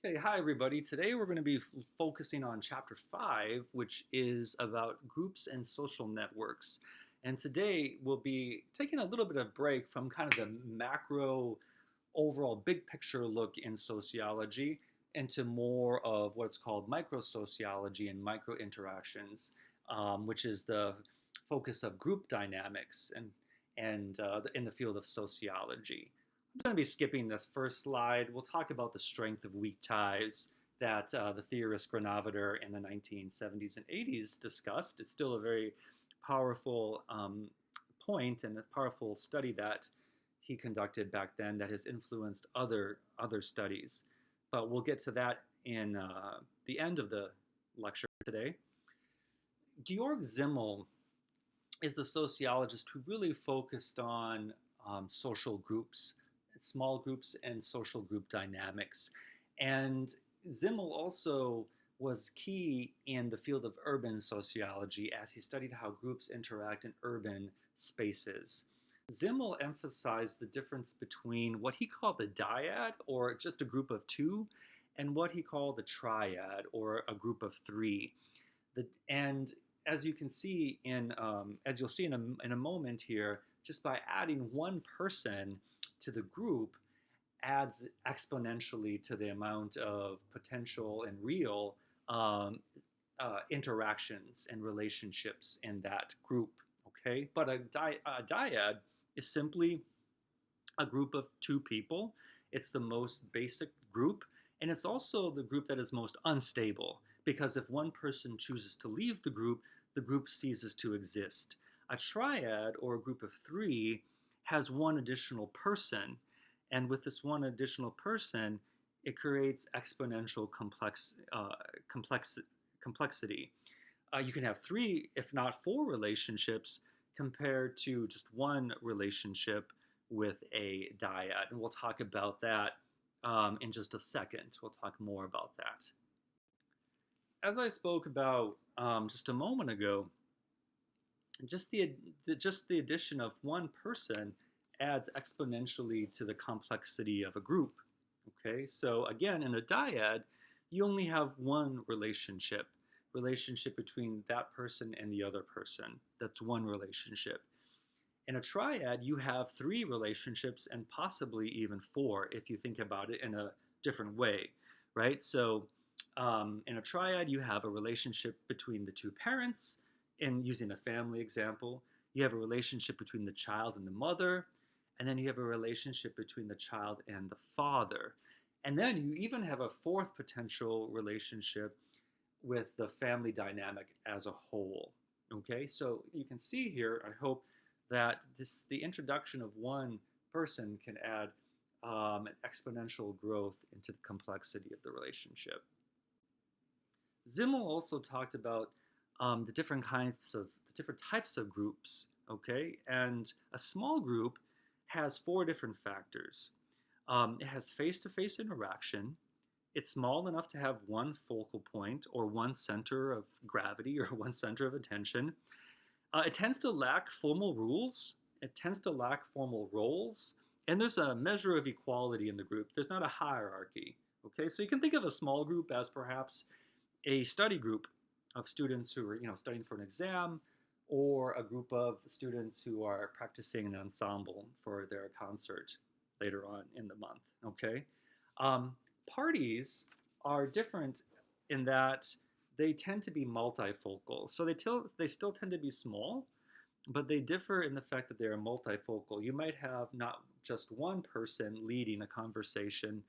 Okay, hi everybody. Today we're going to be focusing on chapter 5, which is about groups and social networks. And today we'll be taking a little bit of break from kind of the macro, overall big picture look in sociology into more of what's called microsociology and micro interactions, which is the focus of group dynamics and in the field of sociology. I'm going to be skipping this first slide. We'll talk about the strength of weak ties that the theorist Granovetter in the 1970s and 80s discussed. It's still a very powerful point and a powerful study that he conducted back then that has influenced other studies. But we'll get to that in the end of the lecture today. Georg Simmel is the sociologist who really focused on social groups, small groups, and social group dynamics. And Simmel also was key in the field of urban sociology as he studied how groups interact in urban spaces. Simmel emphasized the difference between what he called the dyad, or just a group of two, and what he called the triad, or a group of three. And as you can see as you'll see in a moment here, just by adding one person to the group adds exponentially to the amount of potential and real interactions and relationships in that group. Okay, but a dyad is simply a group of two people. It's the most basic group, and it's also the group that is most unstable because if one person chooses to leave the group ceases to exist. A triad, or a group of three, has one additional person, and with this one additional person, it creates exponential complexity. You can have three, if not four, relationships compared to just one relationship with a dyad. And we'll talk about that in just a second. We'll talk more about that. As I spoke about just a moment ago, just the addition of one person adds exponentially to the complexity of a group. Okay, so again, in a dyad, you only have one relationship between that person and the other person. That's one relationship. In a triad, you have three relationships and possibly even four if you think about it in a different way, right? So in a triad, you have a relationship between the two parents, and using a family example, you have a relationship between the child and the mother, and then you have a relationship between the child and the father. And then you even have a fourth potential relationship with the family dynamic as a whole. Okay, so you can see here, I hope, that the introduction of one person can add an exponential growth into the complexity of the relationship. Simmel also talked about the different types of groups. Okay, and a small group has four different factors. It has face-to-face interaction. It's small enough to have one focal point or one center of gravity or one center of attention. It tends to lack formal rules. It tends to lack formal roles. And there's a measure of equality in the group. There's not a hierarchy. Okay, so you can think of a small group as perhaps a study group of students who are studying for an exam, or a group of students who are practicing an ensemble for their concert later on in the month. Okay, parties are different in that they tend to be multifocal. So they still tend to be small, but they differ in the fact that they are multifocal. You might have not just one person leading a conversation,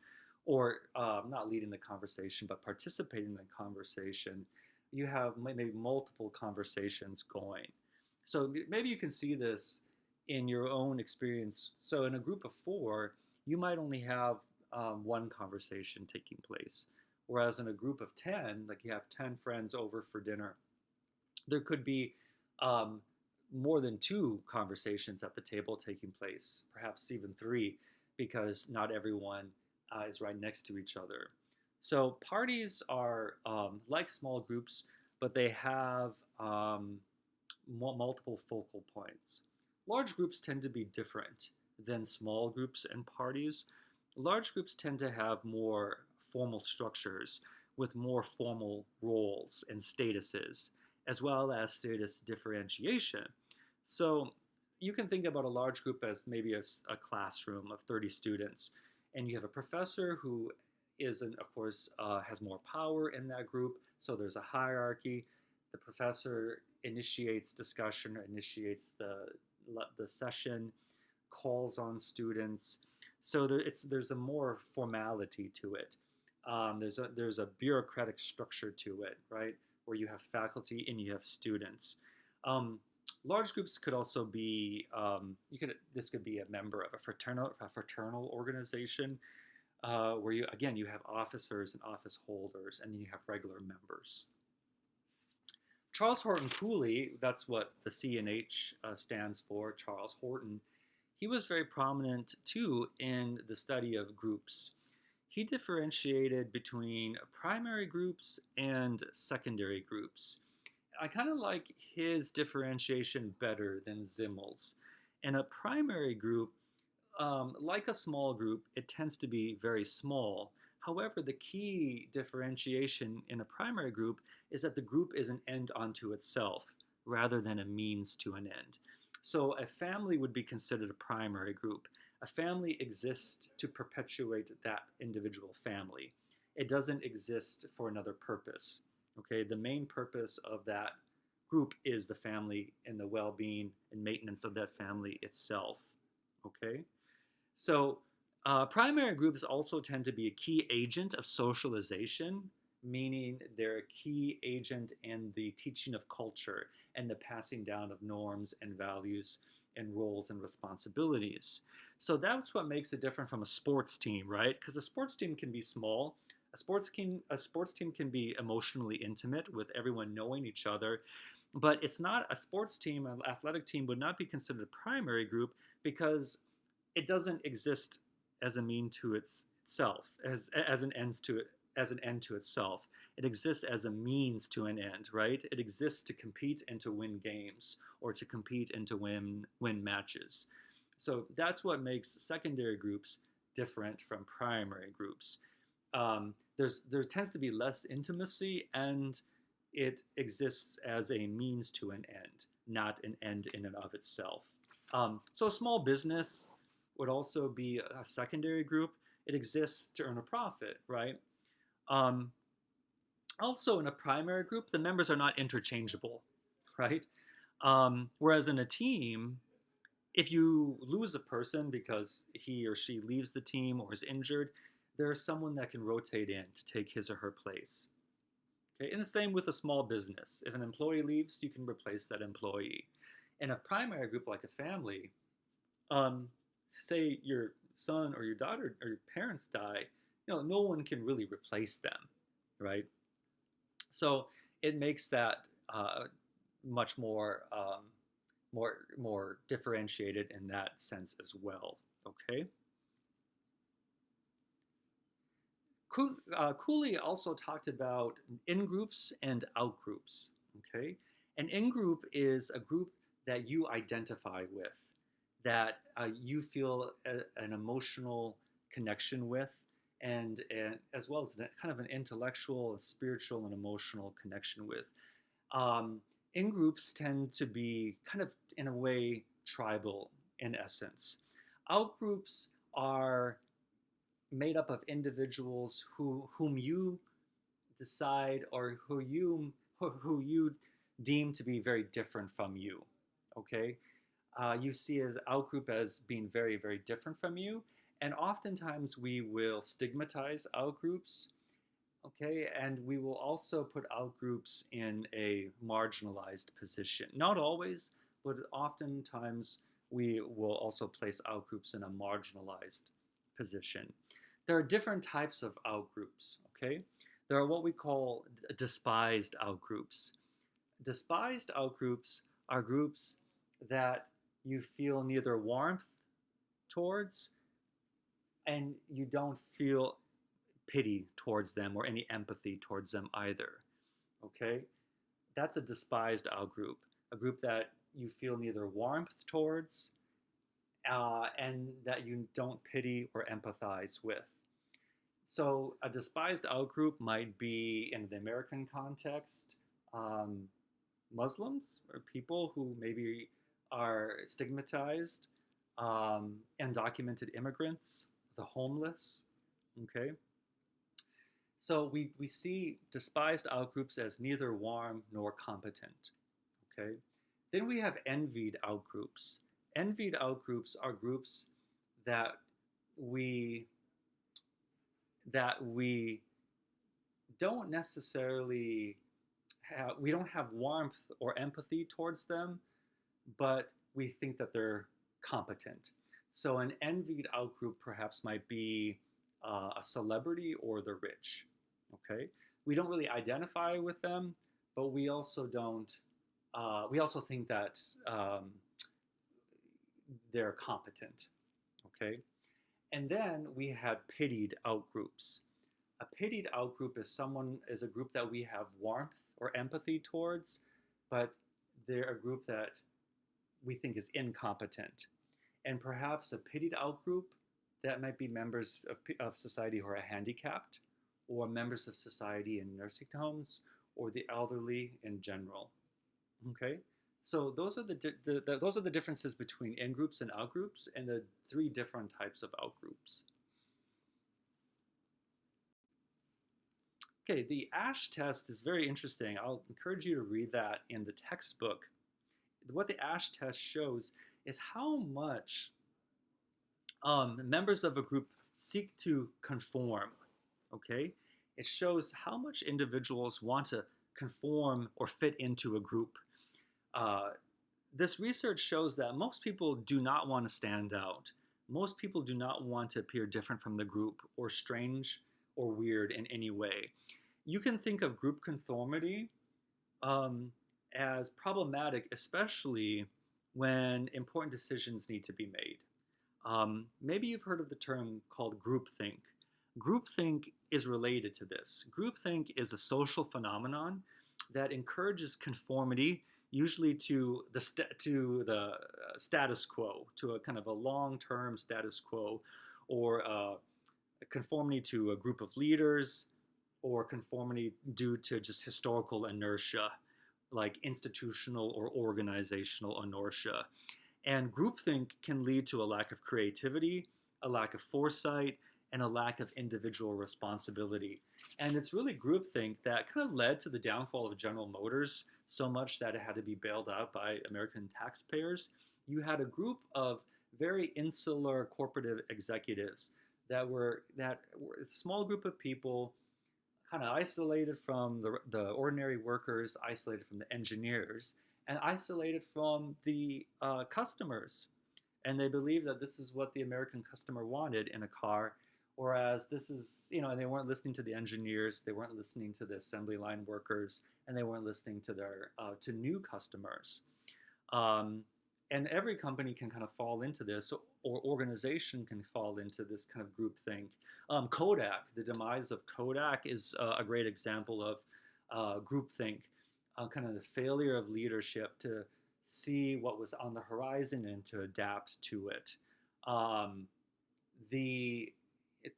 or not leading the conversation, but participating in the conversation. You have maybe multiple conversations going. So maybe you can see this in your own experience. So in a group of four, you might only have one conversation taking place. Whereas in a group of 10, like you have 10 friends over for dinner, there could be um, more than two conversations at the table taking place, perhaps even three, because not everyone is right next to each other. So parties are like small groups, but they have multiple focal points. Large groups tend to be different than small groups and parties. Large groups tend to have more formal structures with more formal roles and statuses, as well as status differentiation. So you can think about a large group as maybe a classroom of 30 students, and you have a professor who of course, has more power in that group. So there's a hierarchy. The professor initiates discussion, initiates the session, calls on students. So there's a more formality to it. There's a bureaucratic structure to it, right? Where you have faculty and you have students. Um, Large groups could also be this could be a member of a fraternal organization where you have officers and office holders, and then you have regular members. Charles Horton Cooley, that's what the CNH stands for, Charles Horton. He was very prominent too in the study of groups. He differentiated between primary groups and secondary groups. I kind of like his differentiation better than Zimmel's. In a primary group, like a small group, it tends to be very small. However, the key differentiation in a primary group is that the group is an end unto itself rather than a means to an end. So a family would be considered a primary group. A family exists to perpetuate that individual family. It doesn't exist for another purpose. Okay, the main purpose of that group is the family and the well-being and maintenance of that family itself. Okay, so primary groups also tend to be a key agent of socialization, meaning they're a key agent in the teaching of culture and the passing down of norms and values and roles and responsibilities. So that's what makes it different from a sports team, right? Because a sports team can be small. A sports team can be emotionally intimate with everyone knowing each other, but it's not a sports team. An athletic team would not be considered a primary group because it doesn't exist as a mean to itself, as an end to itself. It exists as a means to an end, right? It exists to compete and to win games, or to compete and to win matches. So that's what makes secondary groups different from primary groups. There tends to be less intimacy, and it exists as a means to an end, not an end in and of itself. So a small business would also be a secondary group. It exists to earn a profit, right? Um, Also, in a primary group, the members are not interchangeable, right? Whereas in a team, if you lose a person because he or she leaves the team or is injured, there is someone that can rotate in to take his or her place. Okay, and the same with a small business. If an employee leaves, you can replace that employee. In a primary group like a family, um, say your son or your daughter or your parents die, no one can really replace them, right? So it makes that much more differentiated in that sense as well. Okay. Cooley also talked about in groups and out groups. Okay, an in group is a group that you identify with, that you feel an emotional connection with, and as well as kind of an intellectual, spiritual, and emotional connection with. Um, in groups tend to be kind of, in a way, tribal in essence. Out groups are made up of individuals whom you decide, or who you deem to be very different from you. Okay, you see as outgroup as being very, very different from you, and oftentimes we will stigmatize outgroups. Okay, and we will also put outgroups in a marginalized position. Not always, but oftentimes we will also place outgroups in a marginalized position. There are different types of outgroups, okay? There are what we call despised outgroups. Despised outgroups are groups that you feel neither warmth towards, and you don't feel pity towards them or any empathy towards them either. Okay? That's a despised outgroup, a group that you feel neither warmth towards and that you don't pity or empathize with. So a despised outgroup might be, in the American context, um, Muslims or people who maybe are stigmatized, undocumented immigrants, the homeless. Okay, so we see despised outgroups as neither warm nor competent. Okay, then we have envied outgroups. Envied outgroups are groups that we we don't necessarily we don't have warmth or empathy towards them, but we think that they're competent. So an envied outgroup perhaps might be a celebrity or the rich. Okay, we don't really identify with them, but we also don't. We also think that they're competent. Okay, and then we have pitied outgroups. A pitied outgroup is a group that we have warmth or empathy towards, but they're a group that we think is incompetent. And perhaps a pitied outgroup that might be members of society who are handicapped, or members of society in nursing homes, or the elderly in general. Okay, so those are the differences between in groups and out groups, and the three different types of out groups. Okay, the Ash test is very interesting. I'll encourage you to read that in the textbook. What the Ash test shows is how much members of a group seek to conform. Okay, it shows how much individuals want to conform or fit into a group. Uh, this research shows that most people do not want to stand out. Most people do not want to appear different from the group or strange or weird in any way. You can think of group conformity um, as problematic, especially when important decisions need to be made. Maybe you've heard of the term called groupthink. Groupthink is related to this. Groupthink is a social phenomenon that encourages conformity, usually to the status quo, to a kind of a long-term status quo, or conformity to a group of leaders, or conformity due to just historical inertia, like institutional or organizational inertia. And groupthink can lead to a lack of creativity, a lack of foresight, and a lack of individual responsibility. And it's really groupthink that kind of led to the downfall of General Motors so much that it had to be bailed out by American taxpayers. You had a group of very insular corporate executives that were a small group of people kind of isolated from the ordinary workers, isolated from the engineers, and isolated from the customers. And they believed that this is what the American customer wanted in a car, whereas this is, and they weren't listening to the engineers, they weren't listening to the assembly line workers, and they weren't listening to to new customers. Um, and every company can kind of fall into this, or organization can fall into this kind of group thing. Kodak, the demise of Kodak is a great example of groupthink, kind of the failure of leadership to see what was on the horizon and to adapt to it. Um, the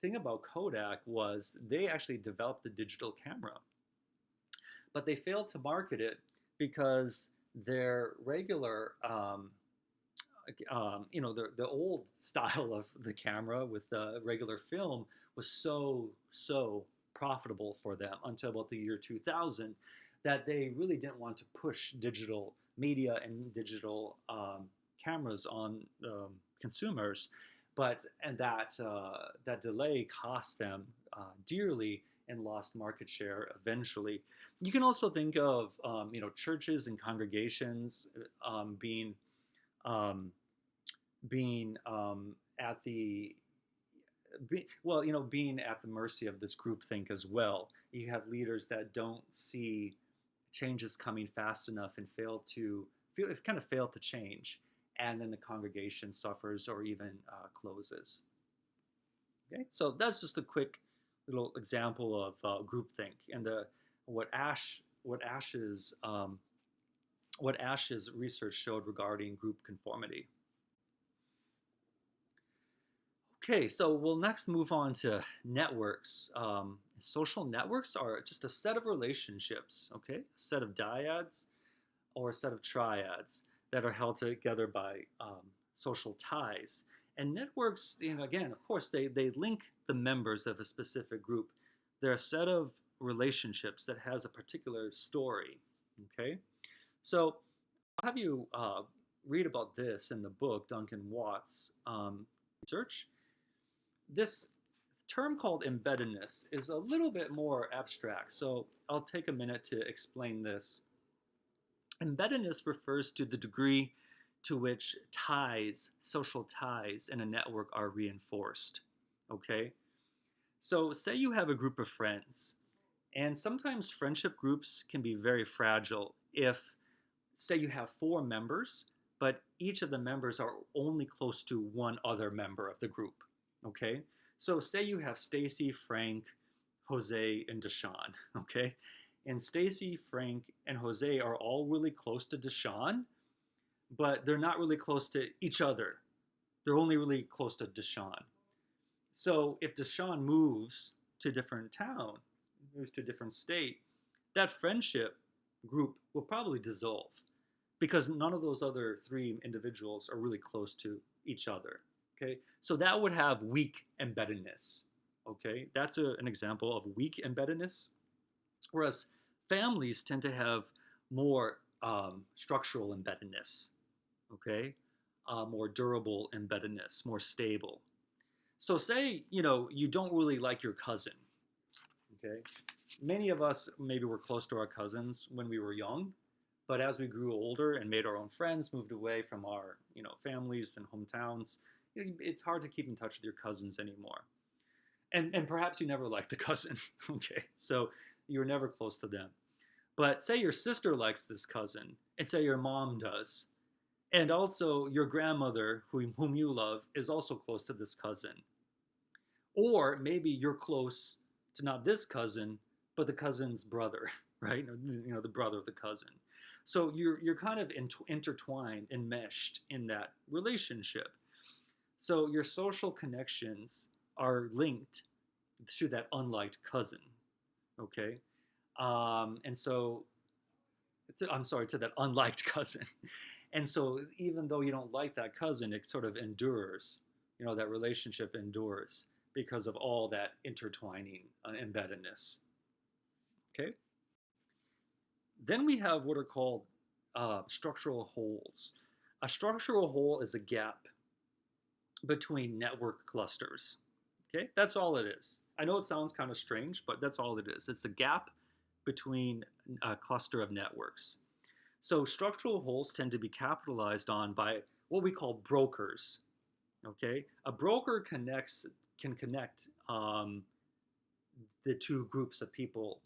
thing about Kodak was they actually developed the digital camera, but they failed to market it because their regular the old style of the camera with the regular film was so profitable for them until about the year 2000 that they really didn't want to push digital media and digital cameras on consumers, and that delay cost them dearly and lost market share eventually. You can also think of churches and congregations being um, being at the being at the mercy of this groupthink as well. You have leaders that don't see changes coming fast enough and kind of fail to change, and then the congregation suffers or even closes. Okay, so that's just a quick little example of groupthink and what Ash what Ash's what Ash's research showed regarding group conformity. Okay, so we'll next move on to networks. Social networks are just a set of relationships, okay? A set of dyads or a set of triads that are held together by social ties. And networks, again, of course, they link the members of a specific group. They're a set of relationships that has a particular story, okay? So I'll have you read about this in the book, Duncan Watts' research. This term called embeddedness is a little bit more abstract, so I'll take a minute to explain this. Embeddedness refers to the degree to which ties, social ties in a network are reinforced. Okay? So, say you have a group of friends, and sometimes friendship groups can be very fragile if, say, you have four members, but each of the members are only close to one other member of the group. Okay? So, say you have Stacy, Frank, Jose, and Deshaun. Okay? And Stacy, Frank, and Jose are all really close to Deshaun, but they're not really close to each other. They're only really close to Deshaun. So if Deshaun moves to a different town, moves to a different state, that friendship group will probably dissolve because none of those other three individuals are really close to each other. Okay, so that would have weak embeddedness. Okay, that's an example of weak embeddedness. Whereas families tend to have more structural embeddedness, okay, more durable embeddedness, more stable. So say you don't really like your cousin, okay. Many of us maybe were close to our cousins when we were young, but as we grew older and made our own friends, moved away from our families and hometowns, it's hard to keep in touch with your cousins anymore. And perhaps you never liked the cousin, okay. So you were never close to them. But say your sister likes this cousin, and say your mom does, and also your grandmother, whom you love, is also close to this cousin. Or maybe you're close to not this cousin, but the cousin's brother, right? Or, the brother of the cousin. So you're kind of intertwined, enmeshed in that relationship. So your social connections are linked to that unliked cousin, okay? And so, I'm sorry, to that unliked cousin. And so, even though you don't like that cousin, it sort of endures. That relationship endures because of all that intertwining embeddedness. Okay. Then we have what are called structural holes. A structural hole is a gap between network clusters. Okay, that's all it is. I know it sounds kind of strange, but that's all it is. It's the gap between a cluster of networks. So structural holes tend to be capitalized on by what we call brokers. Okay, a broker can connect the two groups of people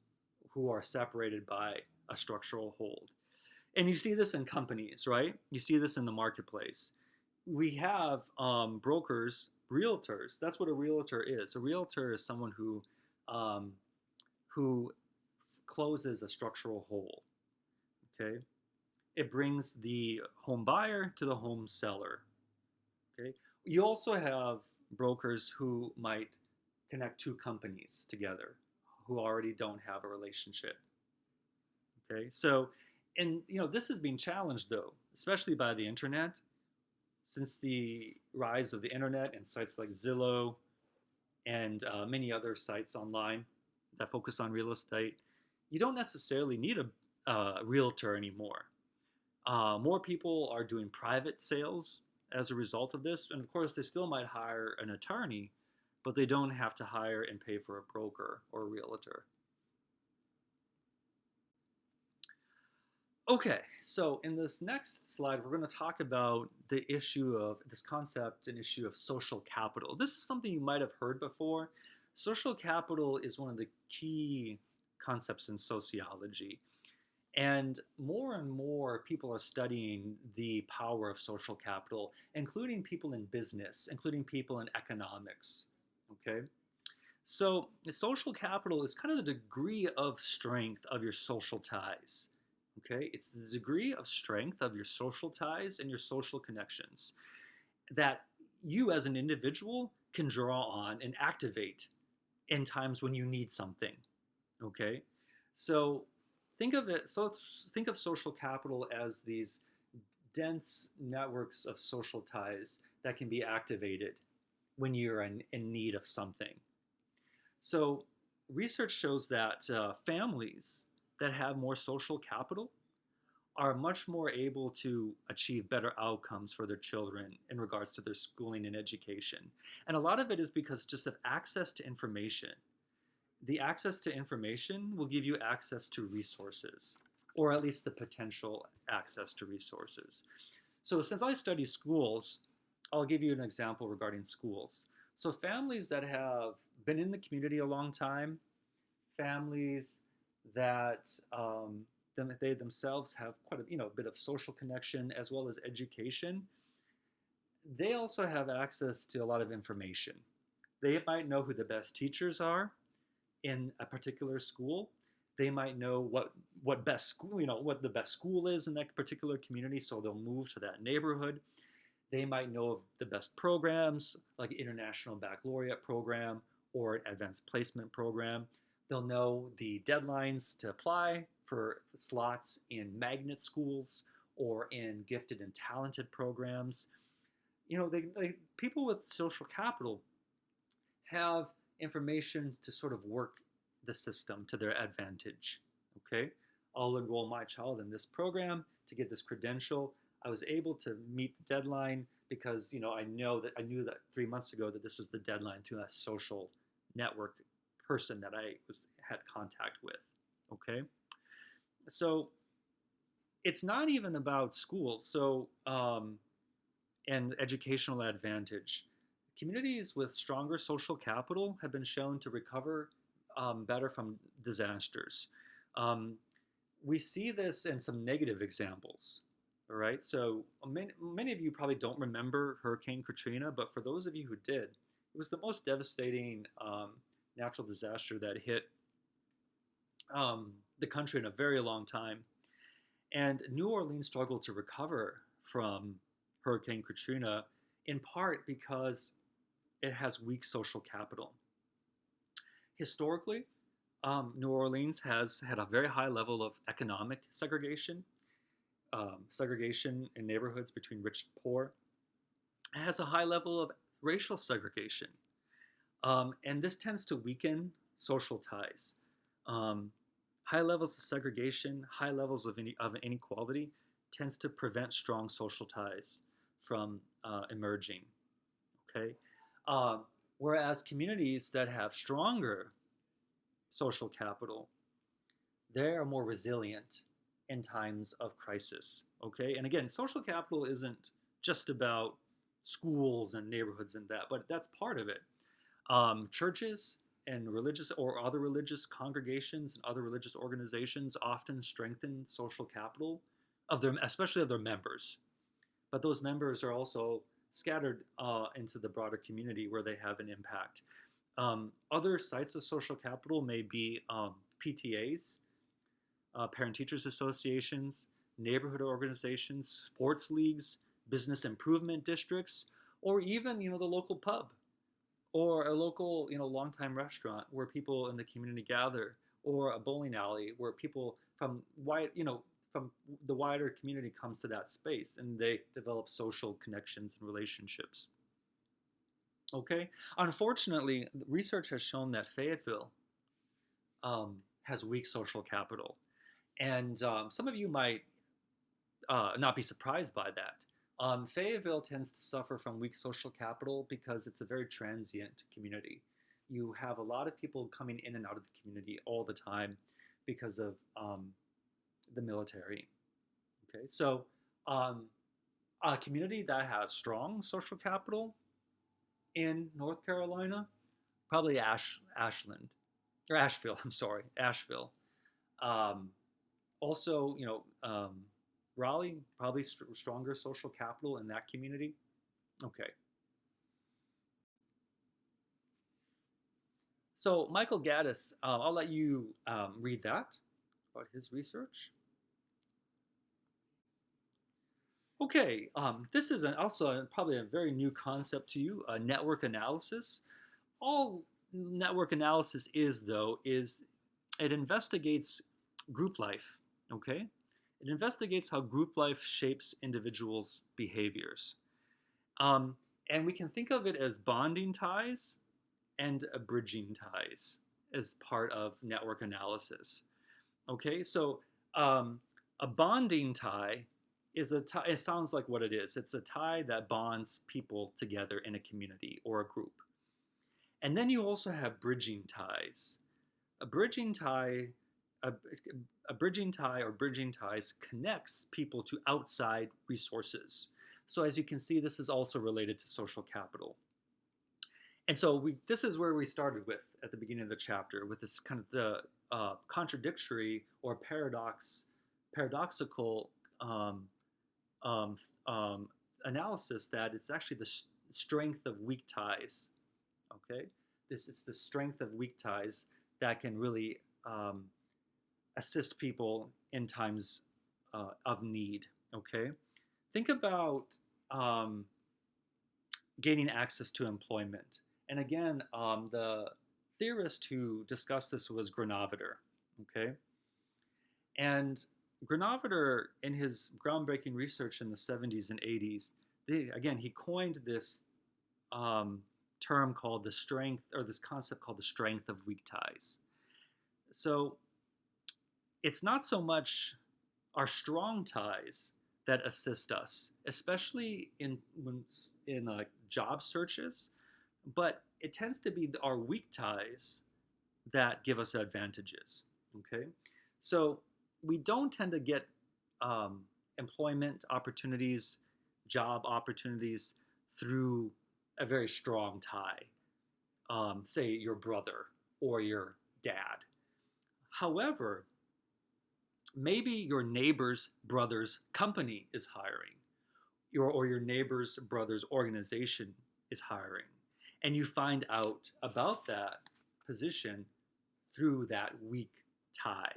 who are separated by a structural hold. And you see this in companies, right? You see this in the marketplace. We have brokers, realtors. That's what a realtor is. A realtor is someone um, who closes a structural hole. Okay, it brings the home buyer to the home seller. Okay, you also have brokers who might connect two companies together who already don't have a relationship. Okay, so and this is being challenged though, especially by the internet. Since the rise of the internet and sites like Zillow and many other sites online that focus on real estate, you don't necessarily need a realtor anymore. More people are doing private sales as a result of this, and of course, they still might hire an attorney, but they don't have to hire and pay for a broker or a realtor. Okay, so in this next slide, we're going to talk about the issue of this concept and issue of social capital. This is something you might have heard before. Social capital is one of the key concepts in sociology. And more people are studying the power of social capital, including people in business, including people in economics. Okay? So, social capital is kind of the degree of strength of your social ties. Okay? It's the degree of strength of your social ties and your social connections that you as an individual can draw on and activate in times when you need something. Okay, so think of social capital as these dense networks of social ties that can be activated when you're in need of something. So research shows that families that have more social capital are much more able to achieve better outcomes for their children in regards to their schooling and education. And a lot of it is because just of access to information. The access to information will give you access to resources, or at least the potential access to resources. So since I study schools, I'll give you an example regarding schools. So families that have been in the community a long time, families that they themselves have quite a bit of social connection as well as education, they also have access to a lot of information. They might know who the best teachers are in a particular school. They might know what best school, what the best school is in that particular community, so they'll move to that neighborhood. They might know of the best programs like International Baccalaureate program or Advanced Placement program. They'll know the deadlines to apply for slots in magnet schools or in gifted and talented programs. People with social capital have information to sort of work the system to their advantage. Okay, I'll enroll my child in this program to get this credential. I was able to meet the deadline because I knew that 3 months ago that this was the deadline to a social network person that I had contact with. Okay, so it's not even about school. So and educational advantage. Communities with stronger social capital have been shown to recover better from disasters. Um, we see this in some negative examples. All right, so many of you probably don't remember Hurricane Katrina, but for those of you who did, it was the most devastating natural disaster that hit the country in a very long time. And New Orleans struggled to recover from Hurricane Katrina in part because it has weak social capital. Historically, New Orleans has had a very high level of economic segregation, segregation in neighborhoods between rich and poor. It has a high level of racial segregation, and this tends to weaken social ties. Um, High levels of segregation, high levels of inequality tends to prevent strong social ties from emerging. Okay, uh, whereas communities that have stronger social capital, they are more resilient in times of crisis. Okay, and again, social capital isn't just about schools and neighborhoods and that, but that's part of it. Churches and religious or other religious congregations and other religious organizations often strengthen social capital of their, especially of their members. But those members are also scattered into the broader community where they have an impact. Other sites of social capital may be PTAs, parent teachers associations, neighborhood organizations, sports leagues, business improvement districts, or even the local pub or a local longtime restaurant where people in the community gather, or a bowling alley where people from from the wider community comes to that space and they develop social connections and relationships. Okay, unfortunately, research has shown that Fayetteville has weak social capital, and some of you might not be surprised by that. Fayetteville tends to suffer from weak social capital because it's a very transient community. You have a lot of people coming in and out of the community all the time because of the military. Okay, so a community that has strong social capital in North Carolina, probably Ashland or Asheville. I'm sorry, Asheville. Um, Also, Raleigh, probably stronger social capital in that community. Okay. So Michael Gaddis, I'll let you read that about his research. Okay, this is probably a very new concept to you, network analysis. All network analysis is, though, is it investigates group life, okay? It investigates how group life shapes individuals' behaviors. Um, and we can think of it as bonding ties and bridging ties as part of network analysis. Okay, so um, a bonding tie is a tie, it sounds like what it is. It's a tie that bonds people together in a community or a group. And then you also have bridging ties. A bridging tie, a, a bridging tie or bridging ties connects people to outside resources. So as you can see, this is also related to social capital. And so this is where we started with at the beginning of the chapter, with this kind of the contradictory or paradoxical um, um, um, analysis that it's actually the strength of weak ties. Okay, it's the strength of weak ties that can really assist people in times of need. Okay, think about um, gaining access to employment. And again, the theorist who discussed this was Granovetter. Okay, and Granovetter, in his groundbreaking research in the 70s and 80s, again, he coined this term called the strength, or this concept called the strength of weak ties. So it's not so much our strong ties that assist us, especially in job searches, but it tends to be our weak ties that give us advantages. Okay, so we don't tend to get um, employment opportunities, job opportunities through a very strong tie, say your brother or your dad. However, maybe your neighbor's brother's company is hiring, or your neighbor's brother's organization is hiring, and you find out about that position through that weak tie.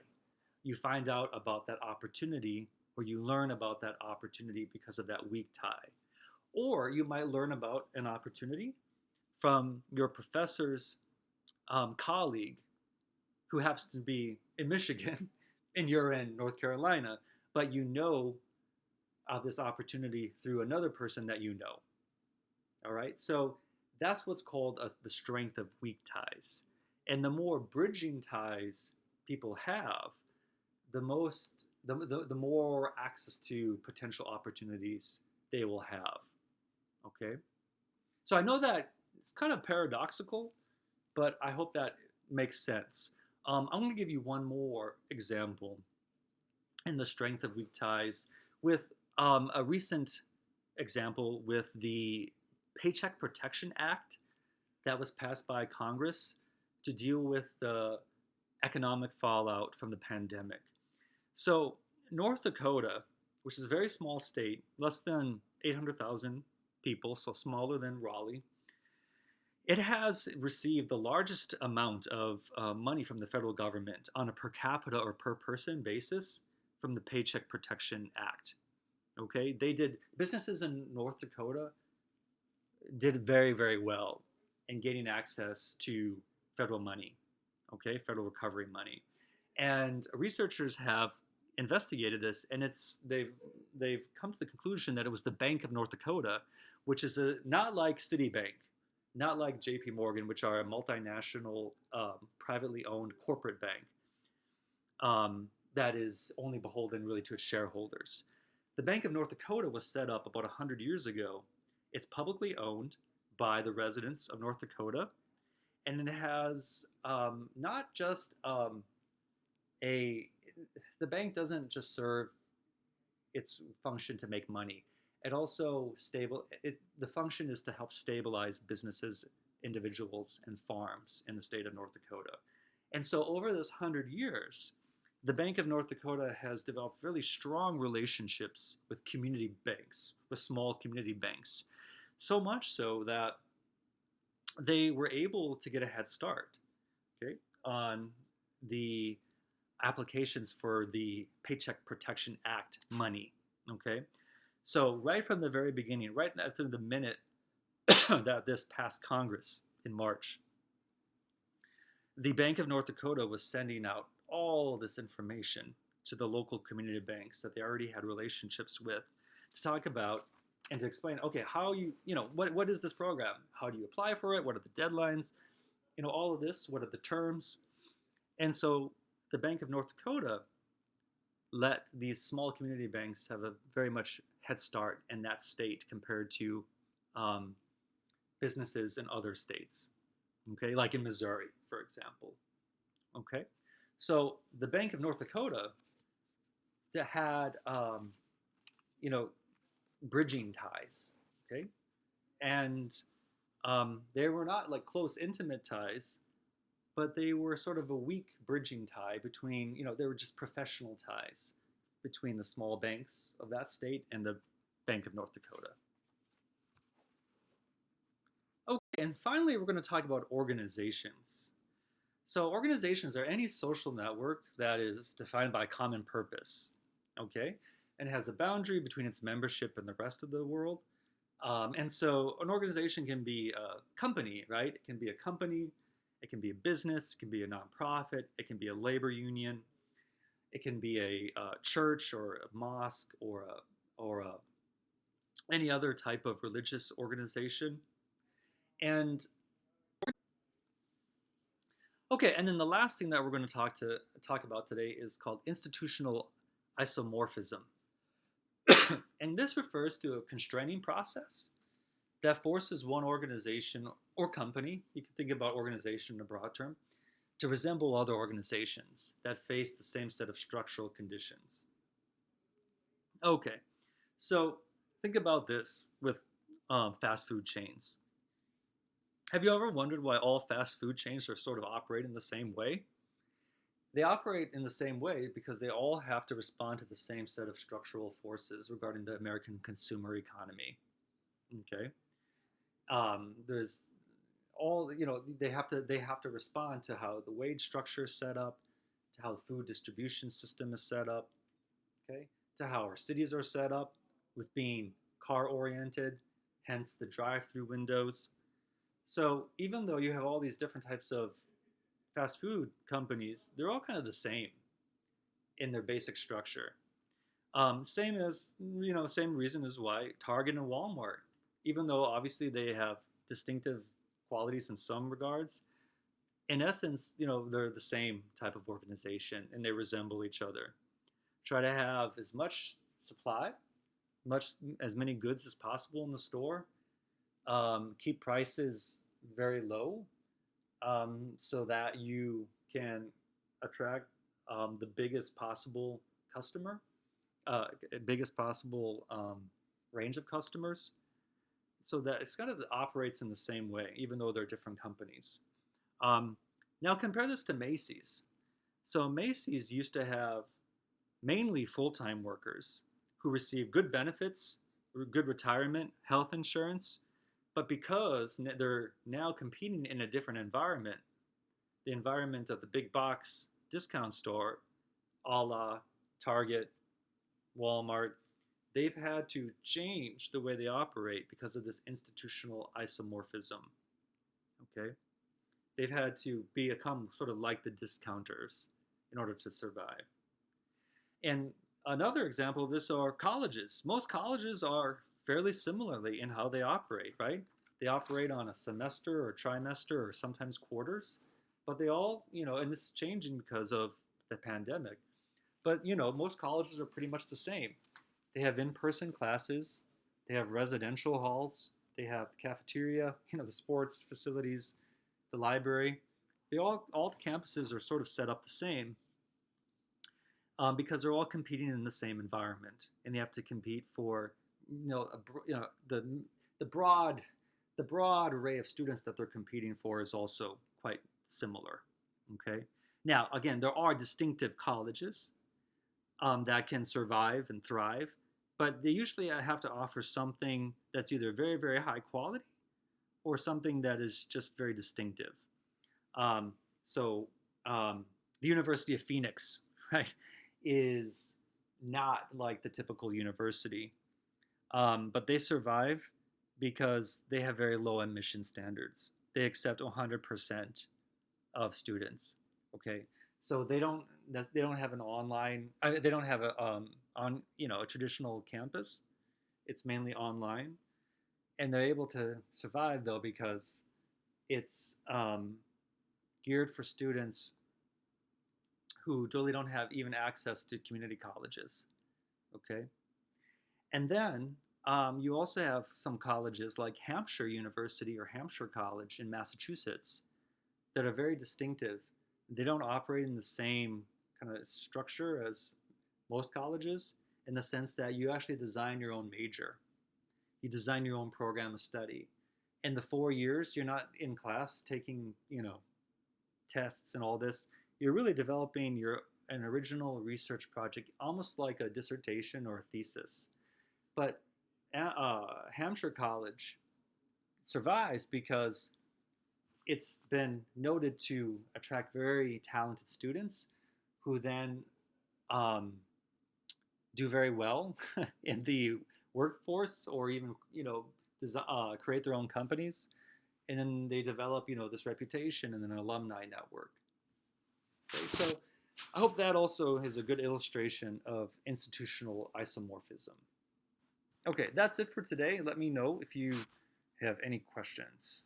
You find out about that opportunity, or you learn about that opportunity because of that weak tie. Or you might learn about an opportunity from your professor's colleague who happens to be in Michigan and you're in North Carolina, but you know of this opportunity through another person that you know. All right, so that's what's called the strength of weak ties. And the more bridging ties people have, the more access to potential opportunities they will have. Okay, so I know that it's kind of paradoxical, but I hope that makes sense. I'm going to give you one more example in the strength of weak ties with a recent example with the Paycheck Protection Act that was passed by Congress to deal with the economic fallout from the pandemic. So, North Dakota, which is a very small state, less than 800,000 people, so smaller than Raleigh, it has received the largest amount of money from the federal government on a per capita or per person basis from the Paycheck Protection Act. Okay, businesses in North Dakota did very, very well in gaining access to federal money, okay, federal recovery money. And researchers have investigated this, and they've come to the conclusion that it was the Bank of North Dakota, which is not like Citibank, not like J.P. Morgan, which are a multinational, privately owned corporate bank that is only beholden really to its shareholders. The Bank of North Dakota was set up about 100 years ago. It's publicly owned by the residents of North Dakota, and it has not just a the bank doesn't just serve its function to make money. It also the function is to help stabilize businesses, individuals, and farms in the state of North Dakota. And so over this 100 years, the Bank of North Dakota has developed really strong relationships with community banks, with small community banks. So much so that they were able to get a head start, okay, on the applications for the Paycheck Protection Act money. Okay, So right from the very beginning, right after the minute that this passed Congress in March, the Bank of North Dakota was sending out all this information to the local community banks that they already had relationships with to talk about and to explain, okay, how what is this program? How do you apply for it? What are the deadlines? All of this, what are the terms? And so the Bank of North Dakota let these small community banks have a very much head start in that state compared to um, businesses in other states. Okay, like in Missouri, for example. Okay, so the Bank of North Dakota had you know bridging ties. Okay, and they were not like close intimate ties, but they were sort of a weak bridging tie between, they were just professional ties between the small banks of that state and the Bank of North Dakota. Okay, and finally, we're going to talk about organizations. So, organizations are any social network that is defined by a common purpose, okay, and has a boundary between its membership and the rest of the world. And so, an organization can be a company, right? It can be a company, it can be a business, it can be a nonprofit, it can be a labor union, it can be a church or a mosque or any other type of religious organization. And okay, and then the last thing that we're going to talk about today is called institutional isomorphism. And this refers to a constraining process that forces one organization or company, you can think about organization in a broad term, to resemble other organizations that face the same set of structural conditions. Okay, so think about this with fast food chains. Have you ever wondered why all fast food chains are sort of operating the same way? They operate in the same way because they all have to respond to the same set of structural forces regarding the American consumer economy. Okay, there's all they have to respond to how the wage structure is set up, to how the food distribution system is set up, okay, to how our cities are set up with being car oriented, hence the drive-through windows. So even though you have all these different types of fast food companies, they're all kind of the same in their basic structure. Same reason as why Target and Walmart, even though obviously they have distinctive qualities in some regards, in essence, they're the same type of organization and they resemble each other. Try to have as much supply, much as many goods as possible in the store. Keep prices very low, so that you can attract the biggest possible customer, biggest possible range of customers. So that it's kind of operates in the same way, even though they're different companies. Um, Now compare this to Macy's. So Macy's used to have mainly full-time workers who receive good benefits, good retirement, health insurance, but because they're now competing in a different environment, the environment of the big box discount store, a la Target, Walmart, they've had to change the way they operate because of this institutional isomorphism. Okay, they've had to become sort of like the discounters in order to survive. And another example of this are colleges. Most colleges are fairly similarly in how they operate, right? They operate on a semester or trimester or sometimes quarters, but they all, and this is changing because of the pandemic. But, most colleges are pretty much the same. They have in-person classes, they have residential halls, they have the cafeteria, the sports facilities, the library. All the campuses are sort of set up the same, because they're all competing in the same environment, and they have to compete for the broad array of students that they're competing for is also quite similar. Okay, now again, there are distinctive colleges that can survive and thrive, but they usually have to offer something that's either very, very high quality or something that is just very distinctive. So the University of Phoenix, right, is not like the typical university. But they survive because they have very low admission standards. They accept 100% of students. Okay, so they don't have an online. They don't have a on a traditional campus. It's mainly online, and they're able to survive though because it's geared for students who really don't have even access to community colleges. Okay, and then you also have some colleges like Hampshire University or Hampshire College in Massachusetts that are very distinctive. They don't operate in the same kind of structure as most colleges in the sense that you actually design your own major. You design your own program of study. In the 4 years, you're not in class taking, tests and all this. You're really developing an original research project, almost like a dissertation or a thesis. But Hampshire College survives because it's been noted to attract very talented students who then um, do very well in the workforce or even create their own companies, and then they develop this reputation and an alumni network. Okay, so I hope that also is a good illustration of institutional isomorphism. Okay, that's it for today. Let me know if you have any questions.